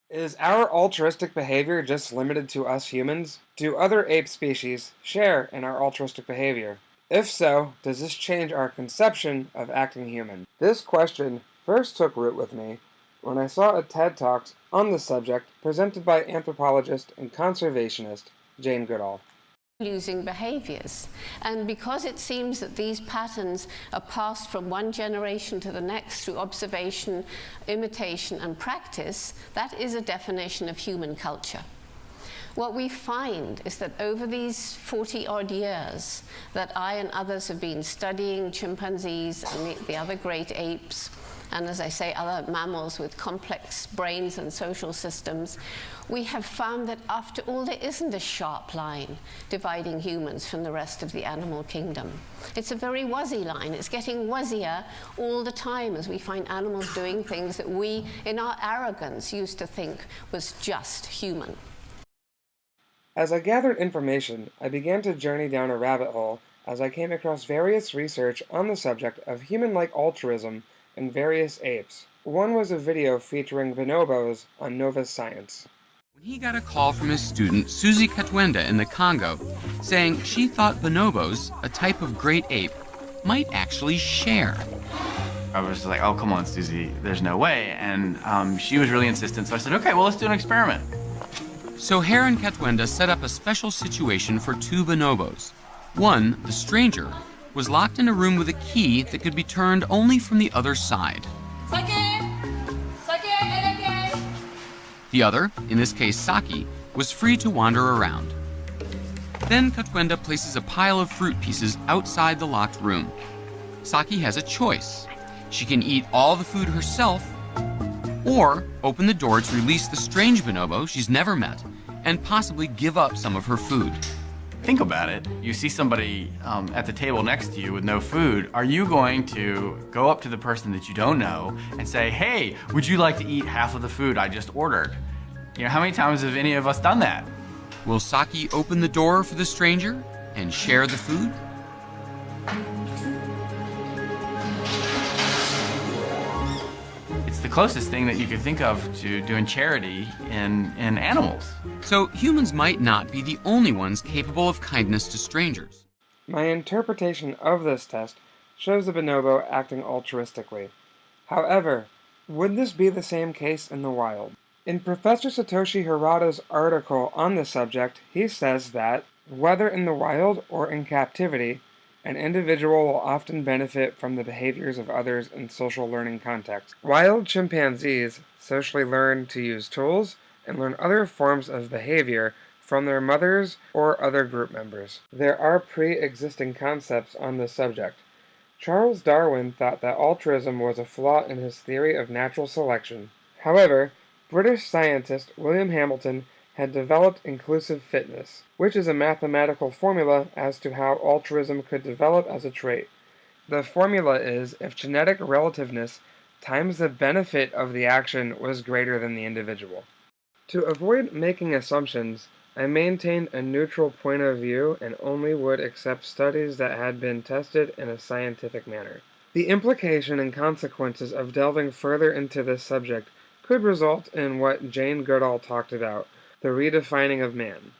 Is our altruistic behavior just limited to us humans? Do other ape species share in our altruistic behavior? If so, does this change our conception of acting human? This question first took root with me when I saw a TED Talks on the subject presented by anthropologist and conservationist Jane Goodall. Losing behaviors. And because it seems that these patterns are passed from one generation to the next through observation, imitation, and practice, that is a definition of human culture. What we find is that over these 40-odd years that I and others have been studying chimpanzees and the other great apes, and as I say, other mammals with complex brains and social systems, we have found that after all, there isn't a sharp line dividing humans from the rest of the animal kingdom. It's a very wuzzy line. It's getting wuzzier all the time as we find animals doing things that we, in our arrogance, used to think was just human. As I gathered information, I began to journey down a rabbit hole as I came across various research on the subject of human-like altruism in various apes. One was a video featuring bonobos on Novus Science. When he got a call from his student Suzy Katwenda in the Congo saying she thought bonobos, a type of great ape, might actually share. I was like, oh, come on, Suzy, there's no way. And she was really insistent, so I said, okay, well, let's do an experiment. So Hare and Katwenda set up a special situation for two bonobos. One, the stranger, was locked in a room with a key that could be turned only from the other side. The other, in this case Saki, was free to wander around. Then Katwenda places a pile of fruit pieces outside the locked room. Saki has a choice. She can eat all the food herself, or open the door to release the strange bonobo she's never met, and possibly give up some of her food. Think about it. You see somebody at the table next to you with no food. Are you going to go up to the person that you don't know and say, hey, would you like to eat half of the food I just ordered? You know, how many times have any of us done that? Will Saki open the door for the stranger and share the food? It's the closest thing that you could think of to doing charity in animals. So humans might not be the only ones capable of kindness to strangers. My interpretation of this test shows the bonobo acting altruistically. However, would this be the same case in the wild? In Professor Satoshi Hirata's article on the subject, he says that, whether in the wild or in captivity, an individual will often benefit from the behaviors of others in social learning contexts. Wild chimpanzees socially learn to use tools and learn other forms of behavior from their mothers or other group members. There are pre-existing concepts on this subject. Charles Darwin thought that altruism was a flaw in his theory of natural selection. However, British scientist William Hamilton had developed inclusive fitness, which is a mathematical formula as to how altruism could develop as a trait. The formula is if genetic relativeness times the benefit of the action was greater than the individual. To avoid making assumptions, I maintained a neutral point of view and only would accept studies that had been tested in a scientific manner. The implication and consequences of delving further into this subject could result in what Jane Goodall talked about, the redefining of man.